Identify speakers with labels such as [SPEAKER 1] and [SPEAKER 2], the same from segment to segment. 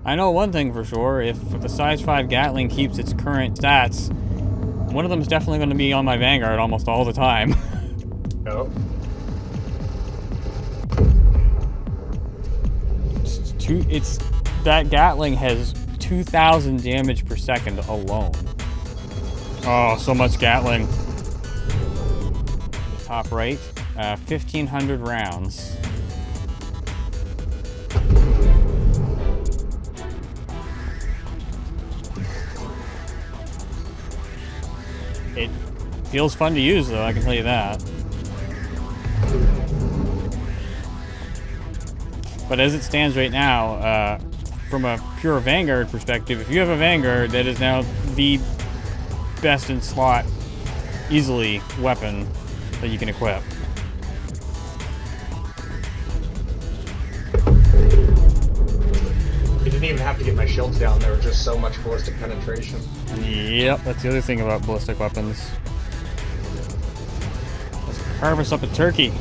[SPEAKER 1] I know one thing for sure. If the size 5 Gatling keeps its current stats, one of them is definitely going to be on my Vanguard almost all the time.
[SPEAKER 2] Oh.
[SPEAKER 1] That Gatling has 2,000 damage per second alone. Oh, so much Gatling. Top right, 1,500 rounds. It feels fun to use, though, I can tell you that. But as it stands right now, from a pure Vanguard perspective, if you have a Vanguard, that is now the best in slot, easily, weapon that you can equip.
[SPEAKER 2] You didn't even have to get my shields down. There was just so much ballistic penetration.
[SPEAKER 1] Yep, that's the other thing about ballistic weapons. Let's carve us up a turkey.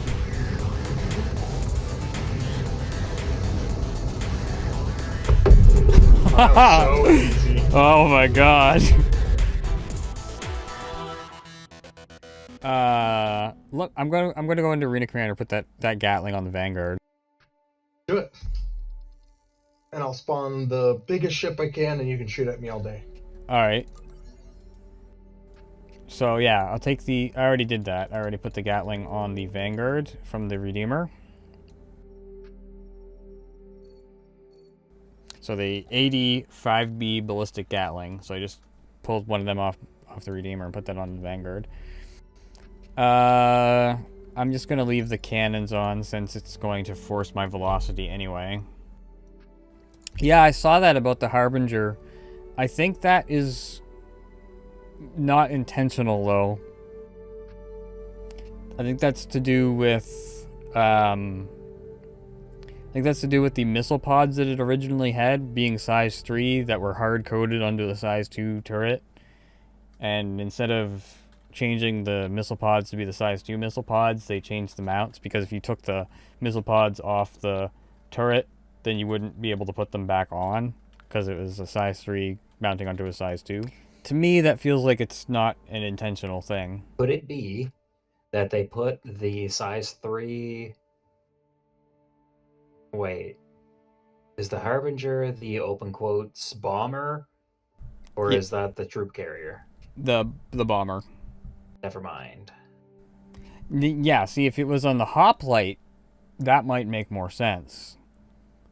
[SPEAKER 2] Oh, so easy.
[SPEAKER 1] Oh my god. Look, I'm gonna go into Arena Commander, put that Gatling on the Vanguard.
[SPEAKER 2] Do it. And I'll spawn the biggest ship I can, and you can shoot at me all day.
[SPEAKER 1] Alright. So yeah, I'll take I already did that. I already put the Gatling on the Vanguard from the Redeemer. So the AD5B Ballistic Gatling. So I just pulled one of them off the Redeemer and put that on the Vanguard. I'm just going to leave the cannons on since it's going to force my velocity anyway. Yeah, I saw that about the Harbinger. I think that is not intentional, though. I think that's to do with... I think that's to do with the missile pods that it originally had being size 3 that were hard-coded onto the size 2 turret. And instead of changing the missile pods to be the size 2 missile pods, they changed the mounts, because if you took the missile pods off the turret, then you wouldn't be able to put them back on, because it was a size 3 mounting onto a size 2. To me, that feels like it's not an intentional thing.
[SPEAKER 3] Could it be that they put the size 3... Wait, is the Harbinger the open quotes bomber, or
[SPEAKER 1] Yeah.
[SPEAKER 3] is that the troop carrier?
[SPEAKER 1] The bomber.
[SPEAKER 3] Never mind.
[SPEAKER 1] Yeah, see, if it was on the hoplite, that might make more sense,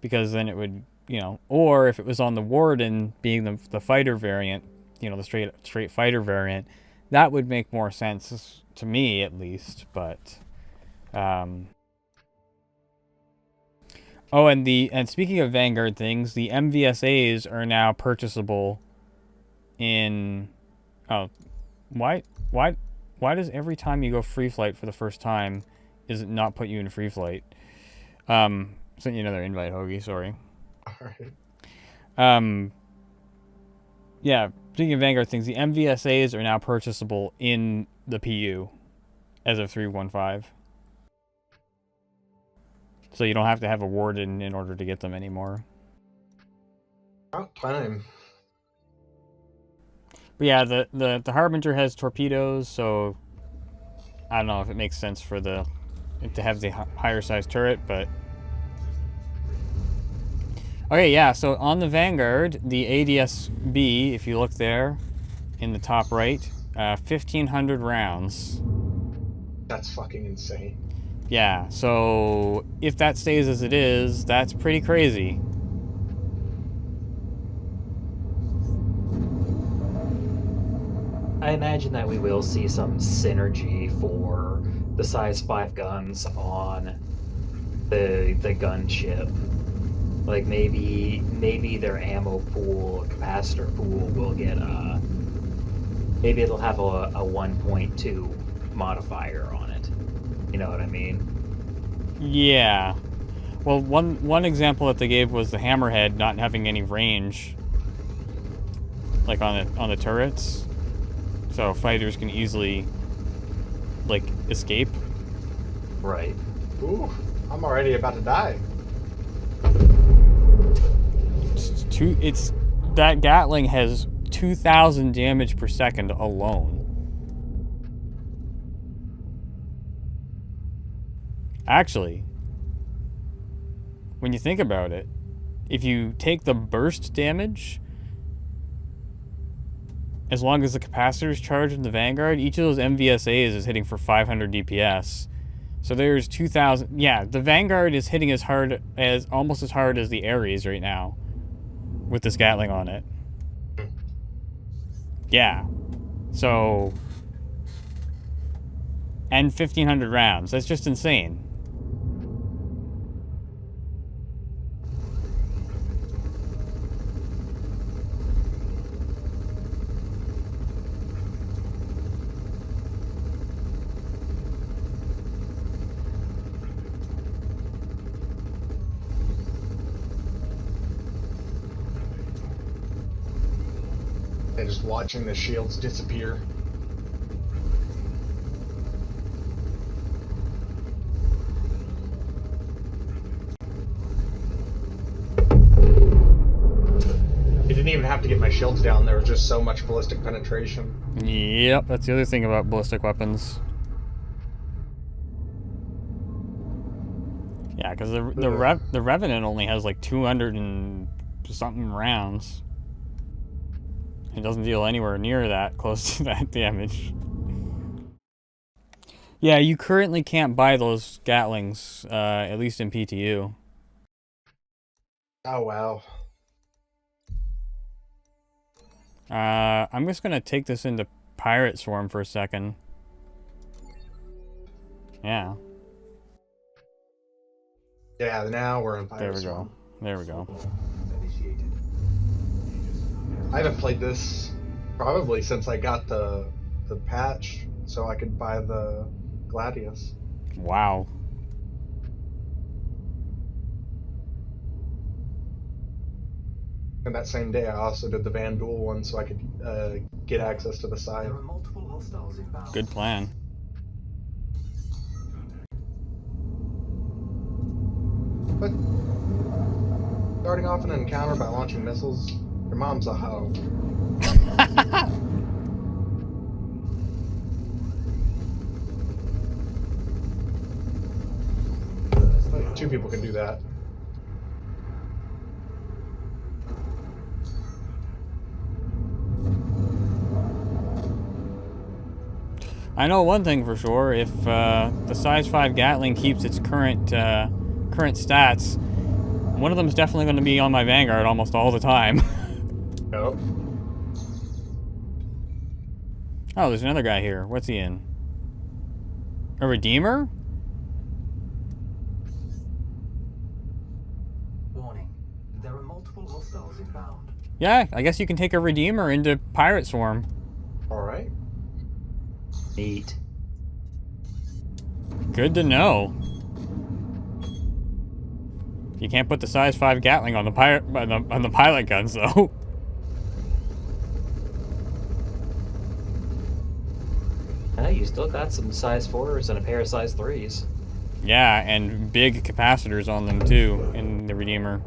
[SPEAKER 1] because then it would, you know, or if it was on the Warden being the fighter variant, you know, the straight fighter variant, that would make more sense to me at least. But oh, and speaking of Vanguard things, the MVSAs are now purchasable in... Oh, why does every time you go free flight for the first time, is it not put you in free flight? Sent you another invite, Hoagie, sorry.
[SPEAKER 2] Alright.
[SPEAKER 1] Yeah, speaking of Vanguard things, the MVSAs are now purchasable in the PU as of 3.15. So you don't have to have a Warden in order to get them anymore.
[SPEAKER 2] About time.
[SPEAKER 1] But yeah, the Harbinger has torpedoes, so I don't know if it makes sense for it to have the higher size turret, but... Okay, yeah, so on the Vanguard, the ADS-B, if you look there, in the top right, 1,500 rounds.
[SPEAKER 2] That's fucking insane.
[SPEAKER 1] Yeah, so if that stays as it is, that's pretty crazy.
[SPEAKER 3] I imagine that we will see some synergy for the size 5 guns on the gunship. Like maybe their ammo pool, capacitor pool will get maybe it'll have a 1.2 modifier on it. You know what I mean?
[SPEAKER 1] Yeah. Well, one example that they gave was the Hammerhead not having any range, like on the turrets, so fighters can easily like escape.
[SPEAKER 3] Right.
[SPEAKER 2] Ooh, I'm already about to die.
[SPEAKER 1] that Gatling has 2,000 damage per second alone. Actually, when you think about it, if you take the burst damage, as long as the capacitor's charged in the Vanguard, each of those MVSAs is hitting for 500 DPS. So there's 2,000. Yeah, the Vanguard is hitting almost as hard as the Ares right now, with this Gatling on it. Yeah. So, and 1,500 rounds. That's just insane.
[SPEAKER 2] And just watching the shields disappear. You didn't even have to get my shields down. There was just so much ballistic penetration.
[SPEAKER 1] Yep, that's the other thing about ballistic weapons. Yeah, because the Revenant only has like 200 and something rounds. It doesn't deal anywhere near that close to that damage. Yeah, you currently can't buy those Gatlings, at least in PTU.
[SPEAKER 2] Oh, wow.
[SPEAKER 1] I'm just gonna take this into Pirate Swarm for a second. Yeah.
[SPEAKER 2] Yeah, now we're in Pirate Swarm.
[SPEAKER 1] There we go.
[SPEAKER 2] I haven't played this probably since I got the patch, so I could buy the Gladius.
[SPEAKER 1] Wow.
[SPEAKER 2] And that same day, I also did the Vanguard one, so I could get access to the side.
[SPEAKER 4] There are multiple hostiles inbound.
[SPEAKER 1] Good plan.
[SPEAKER 2] But starting off an encounter by launching missiles, your mom's a hoe. Two people can do that.
[SPEAKER 1] I know one thing for sure. If the size 5 Gatling keeps its current stats, one of them is definitely going to be on my Vanguard almost all the time.
[SPEAKER 2] Nope.
[SPEAKER 1] Oh, there's another guy here. What's he in? A Redeemer?
[SPEAKER 4] Warning. There are multiple hostiles inbound.
[SPEAKER 1] Yeah, I guess you can take a Redeemer into Pirate Swarm.
[SPEAKER 2] Alright.
[SPEAKER 3] Neat.
[SPEAKER 1] Good to know. You can't put the size 5 Gatling on the pilot guns though.
[SPEAKER 3] You still got some size 4s and a pair of size 3s.
[SPEAKER 1] Yeah, and big capacitors on them too in the Redeemer.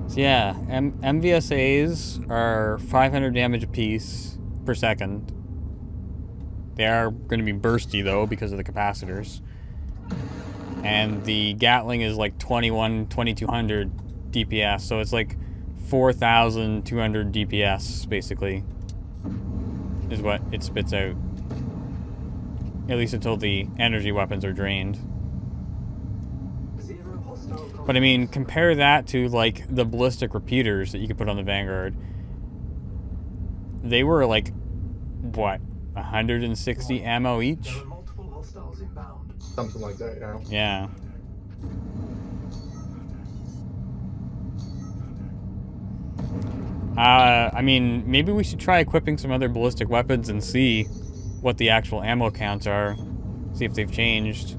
[SPEAKER 1] So yeah, MVSAs are 500 damage apiece per second. They are going to be bursty though because of the capacitors. And the Gatling is like 2200 DPS, so it's like 4,200 DPS basically is what it spits out. At least until the energy weapons are drained. But I mean, compare that to like the ballistic repeaters that you could put on the Vanguard. They were like, what, 160 ammo each?
[SPEAKER 2] Something like that,
[SPEAKER 1] Yeah.
[SPEAKER 2] yeah.
[SPEAKER 1] I mean, maybe we should try equipping some other ballistic weapons and see what the actual ammo counts are. See if they've changed.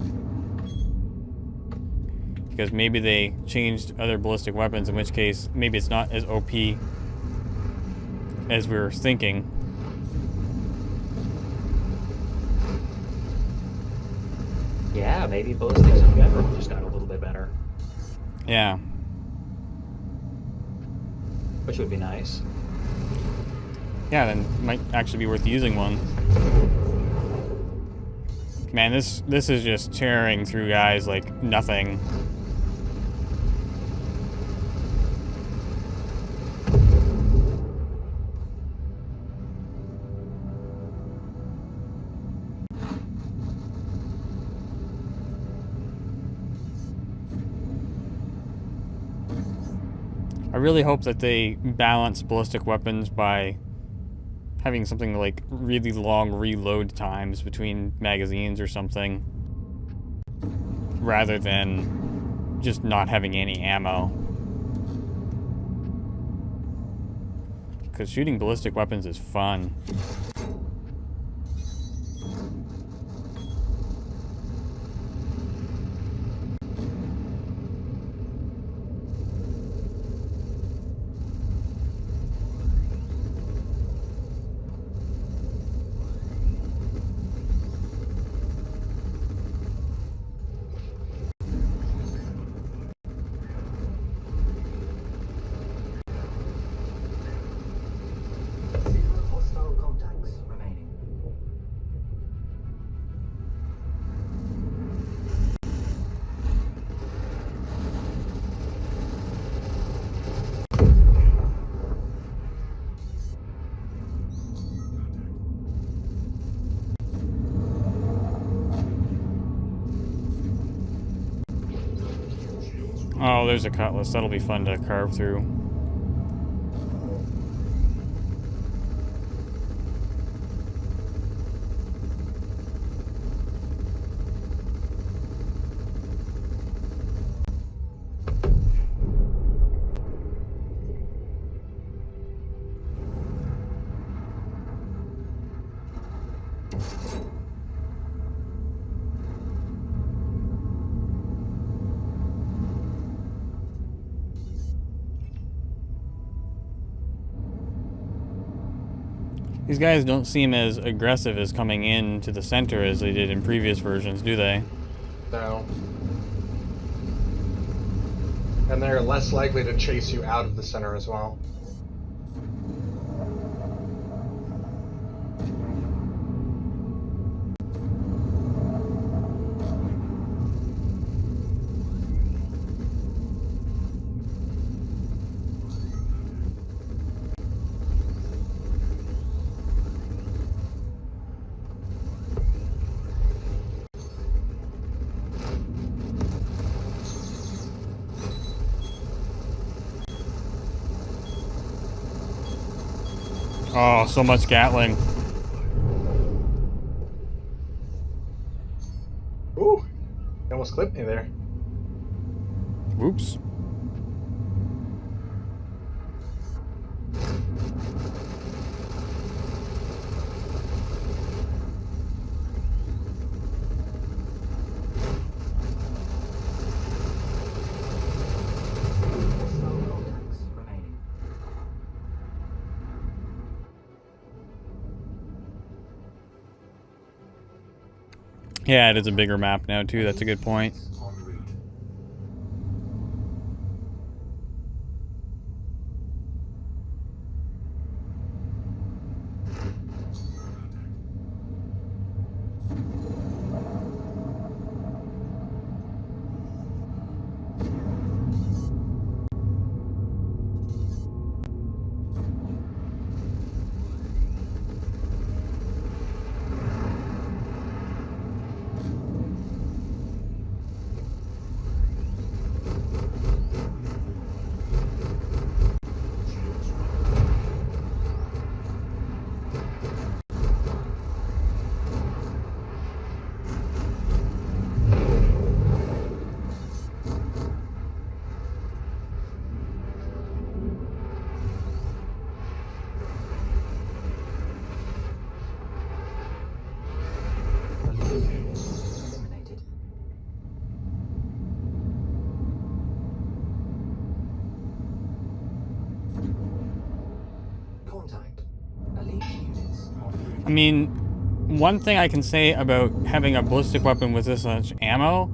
[SPEAKER 1] Because maybe they changed other ballistic weapons, in which case maybe it's not as OP as we were thinking.
[SPEAKER 3] Yeah, maybe ballistics in general just got a little bit better,
[SPEAKER 1] Yeah.
[SPEAKER 3] which would be nice.
[SPEAKER 1] Yeah, then it might actually be worth using one. Man, this is just tearing through guys like nothing. I really hope that they balance ballistic weapons by having something like really long reload times between magazines or something, rather than just not having any ammo. Because shooting ballistic weapons is fun.
[SPEAKER 4] Zero hostile contacts remaining.
[SPEAKER 1] Oh, there's a cutlass. That'll be fun to carve through. These guys don't seem as aggressive as coming in to the center as they did in previous versions, do they?
[SPEAKER 2] No. And they're less likely to chase you out of the center as well.
[SPEAKER 1] Oh, so much Gatling.
[SPEAKER 2] Ooh, you almost clipped me there.
[SPEAKER 1] Whoops.
[SPEAKER 4] Hostile contacts remaining.
[SPEAKER 1] Yeah, it is a bigger map now, too. That's a good point.
[SPEAKER 4] En route.
[SPEAKER 1] I mean, one thing I can say about having a ballistic weapon with this much ammo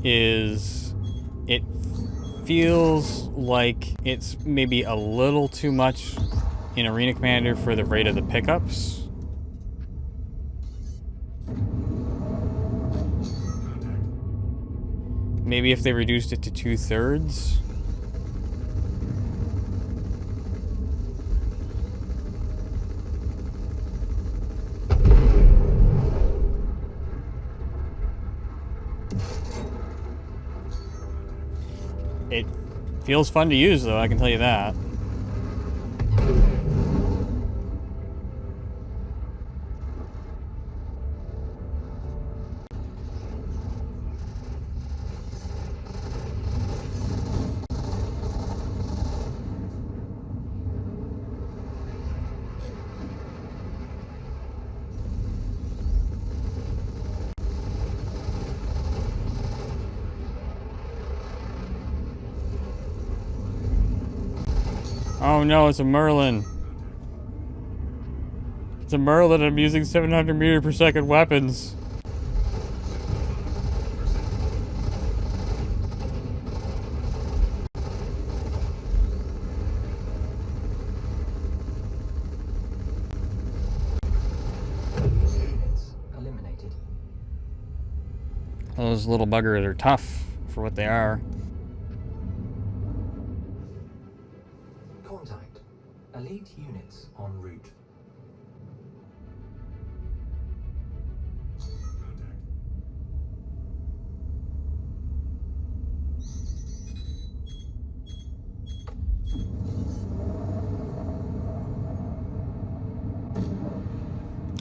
[SPEAKER 1] is it feels like it's maybe a little too much in Arena Commander for the rate of the pickups. Maybe if they reduced it to 2/3. It feels fun to use, though, I can tell you that. Oh no, it's a Merlin. It's a Merlin. I'm using 700 meter per second weapons.
[SPEAKER 4] Units eliminated.
[SPEAKER 1] Those little buggers are tough for what they are.
[SPEAKER 4] Contact. Elite units en route.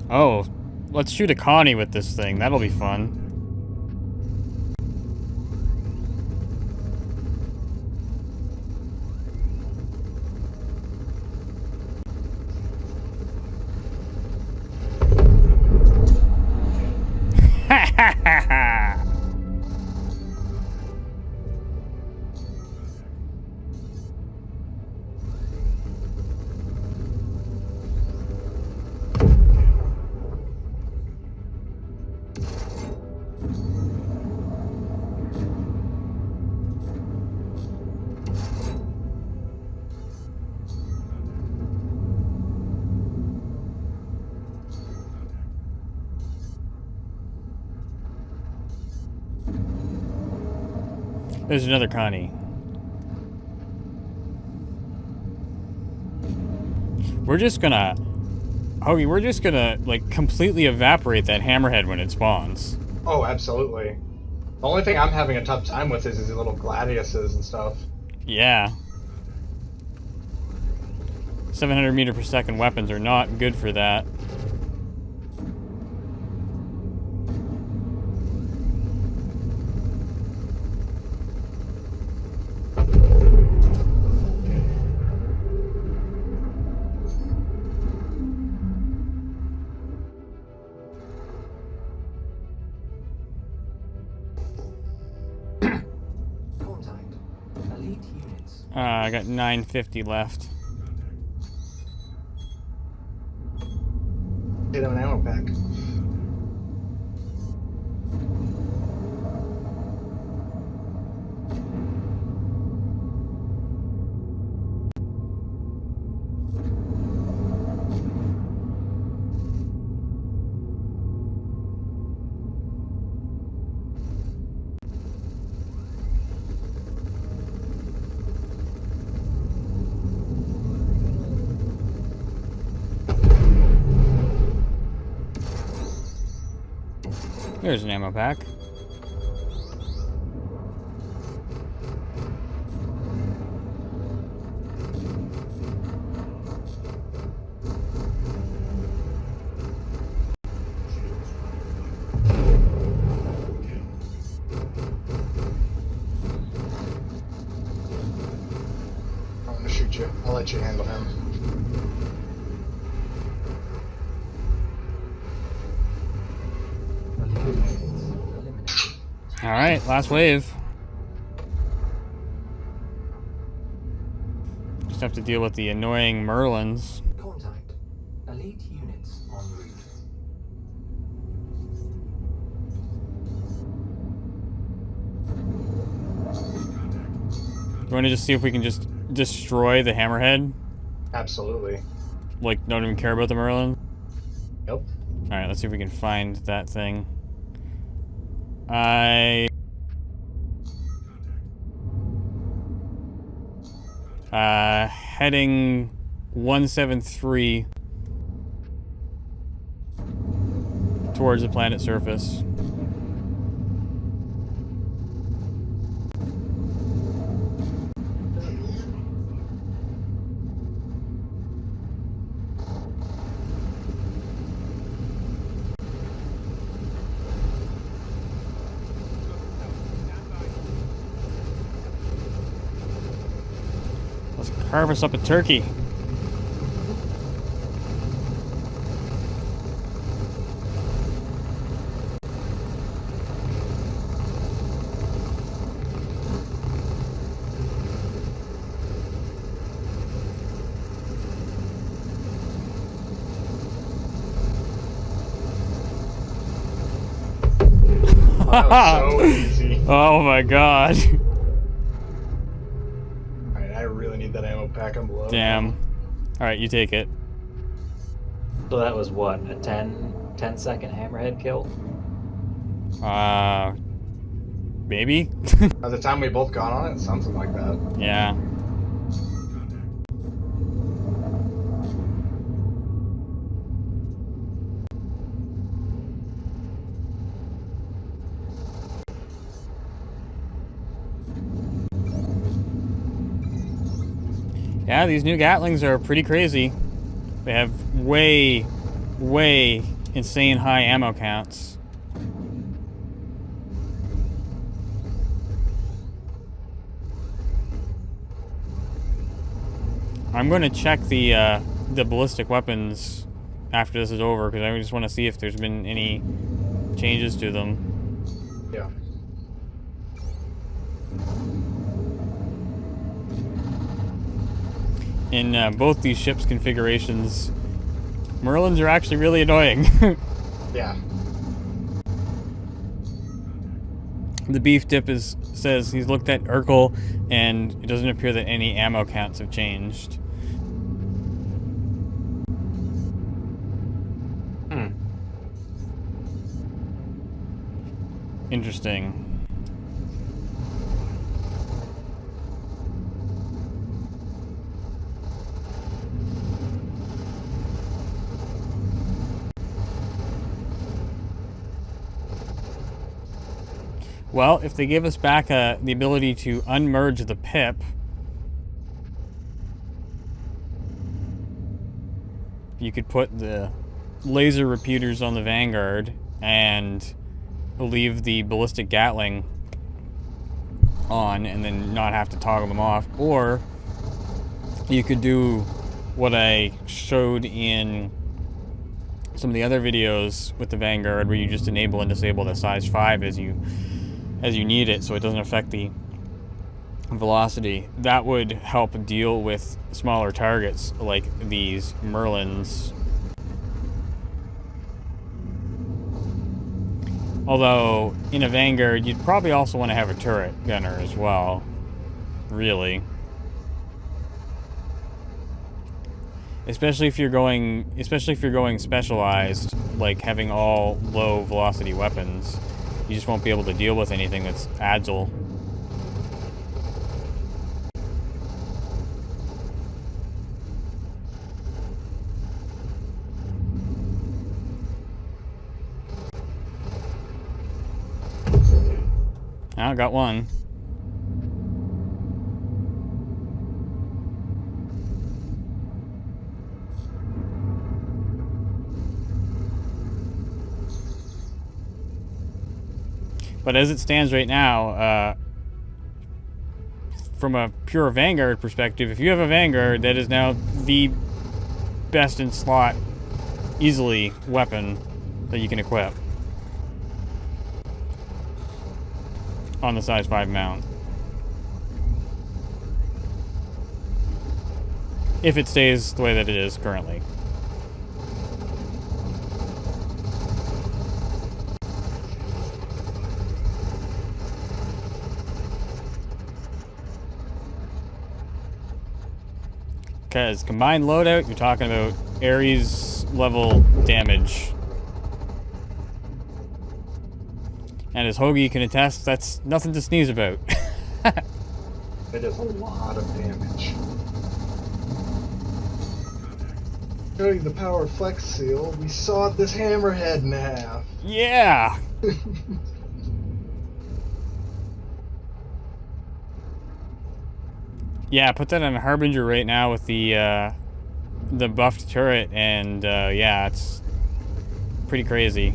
[SPEAKER 1] Oh, let's shoot a Connie with this thing. That'll be fun. Ha ha ha ha! There's another Connie. We're just gonna... Hoagie, we're just gonna, like, completely evaporate that hammerhead when it spawns.
[SPEAKER 2] Oh, absolutely. The only thing I'm having a tough time with is these little gladiuses and stuff.
[SPEAKER 1] Yeah. 700 meter per second weapons are not good for that.
[SPEAKER 4] Contact. Elite units.
[SPEAKER 1] I got 950 left.
[SPEAKER 2] Get him an ammo pack.
[SPEAKER 1] There's an ammo pack.
[SPEAKER 2] I'm gonna shoot you. I'll let you handle him.
[SPEAKER 4] Elite units eliminated.
[SPEAKER 1] Alright, last wave. Just have to deal with the annoying Merlins.
[SPEAKER 4] Contact. Elite units en route.
[SPEAKER 1] You want to just see if we can just destroy the hammerhead?
[SPEAKER 2] Absolutely.
[SPEAKER 1] Like, don't even care about the Merlin?
[SPEAKER 2] Nope.
[SPEAKER 1] Alright, let's see if we can find that thing. Heading 173 towards the planet surface. Let's carve us up a turkey.
[SPEAKER 2] That was so easy.
[SPEAKER 1] Oh my god.
[SPEAKER 2] Alright, I really need that ammo pack. I'm low.
[SPEAKER 1] Damn. Alright, you take it.
[SPEAKER 3] So that was what, a 10-second hammerhead kill?
[SPEAKER 1] Maybe?
[SPEAKER 2] By the time we both got on it, something like that.
[SPEAKER 1] Yeah. Yeah, these new Gatlings are pretty crazy. They have way insane high ammo counts. I'm going to check the ballistic weapons after this is over, because I just want to see if there's been any changes to them.
[SPEAKER 2] Yeah.
[SPEAKER 1] In both these ships' configurations, Merlins are actually really annoying.
[SPEAKER 2] Yeah.
[SPEAKER 1] The beef dip says he's looked at Urkel, and it doesn't appear that any ammo counts have changed.
[SPEAKER 3] Hmm.
[SPEAKER 1] Interesting. Well, if they give us back the ability to unmerge the pip, you could put the laser repeaters on the Vanguard and leave the ballistic Gatling on and then not have to toggle them off. Or you could do what I showed in some of the other videos with the Vanguard, where you just enable and disable the size 5 as you need it, so it doesn't affect the velocity. That would help deal with smaller targets like these Merlins. Although, in a Vanguard, you'd probably also want to have a turret gunner as well. Really. Especially if you're going specialized, like having all low velocity weapons. You just won't be able to deal with anything that's agile. I got one. But as it stands right now, from a pure Vanguard perspective, if you have a Vanguard, that is now the best in slot, easily, weapon that you can equip on the size 5 mount. If it stays the way that it is currently. Because combined loadout, you're talking about Ares level damage. And as Hoagie can attest, that's nothing to sneeze about.
[SPEAKER 2] It is a lot of damage. Show you the power of Flex Seal. We sawed this hammerhead in half.
[SPEAKER 1] Yeah! Yeah, put that on Harbinger right now with the buffed turret, and yeah, it's pretty crazy.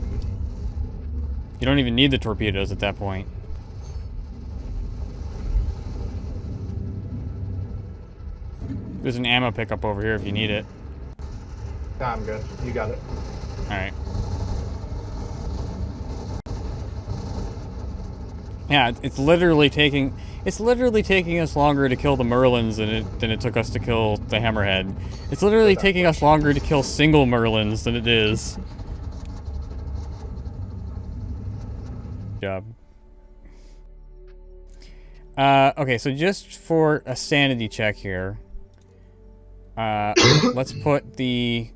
[SPEAKER 1] You don't even need the torpedoes at that point. There's an ammo pickup over here if you need it.
[SPEAKER 2] Nah, I'm good. You got it.
[SPEAKER 1] Alright. Yeah, it's literally taking us longer to kill the Merlins than it took us to kill the Hammerhead. It's literally taking us longer to kill single Merlins than it is. Good job. Okay, so just for a sanity check here, let's put the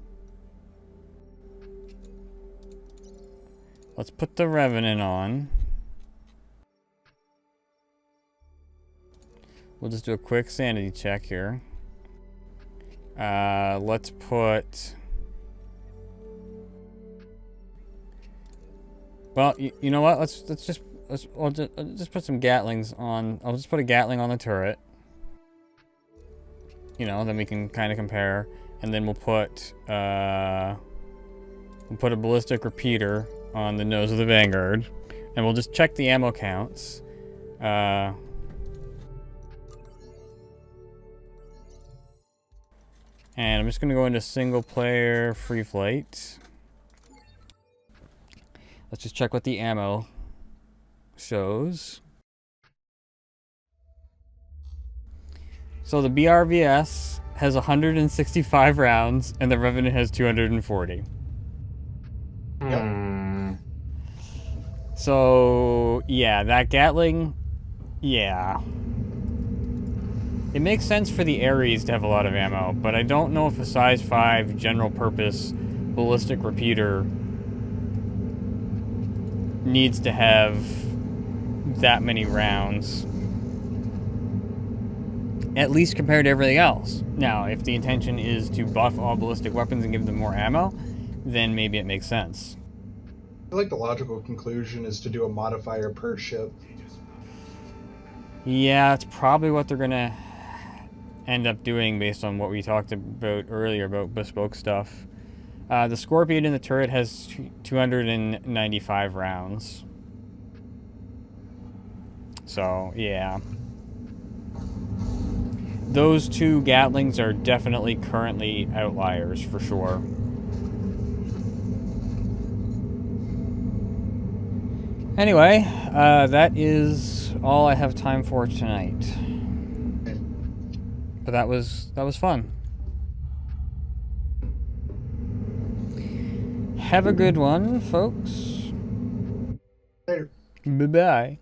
[SPEAKER 1] Revenant on. We'll just do a quick sanity check here. Let's put... Well, you know what? Let's just put some Gatlings on. I'll just put a Gatling on the turret. You know, then we can kind of compare, and then we'll put a ballistic repeater on the nose of the Vanguard, and we'll just check the ammo counts. And I'm just gonna go into single player free flight. Let's just check what the ammo shows. So the BRVS has 165 rounds and the Revenant has 240.
[SPEAKER 2] Yep.
[SPEAKER 1] So yeah, that Gatling, yeah. It makes sense for the Ares to have a lot of ammo, but I don't know if a size 5 general purpose ballistic repeater needs to have that many rounds. At least compared to everything else. Now, if the intention is to buff all ballistic weapons and give them more ammo, then maybe it makes sense.
[SPEAKER 2] I feel like the logical conclusion is to do a modifier per ship.
[SPEAKER 1] Yeah, it's probably what they're gonna end up doing based on what we talked about earlier about bespoke stuff. The Scorpion in the turret has 295 rounds. So, yeah. Those two Gatlings are definitely currently outliers, for sure. Anyway, that is all I have time for tonight. But that was fun. Have a good one, folks.
[SPEAKER 2] Later.
[SPEAKER 1] Bye-bye.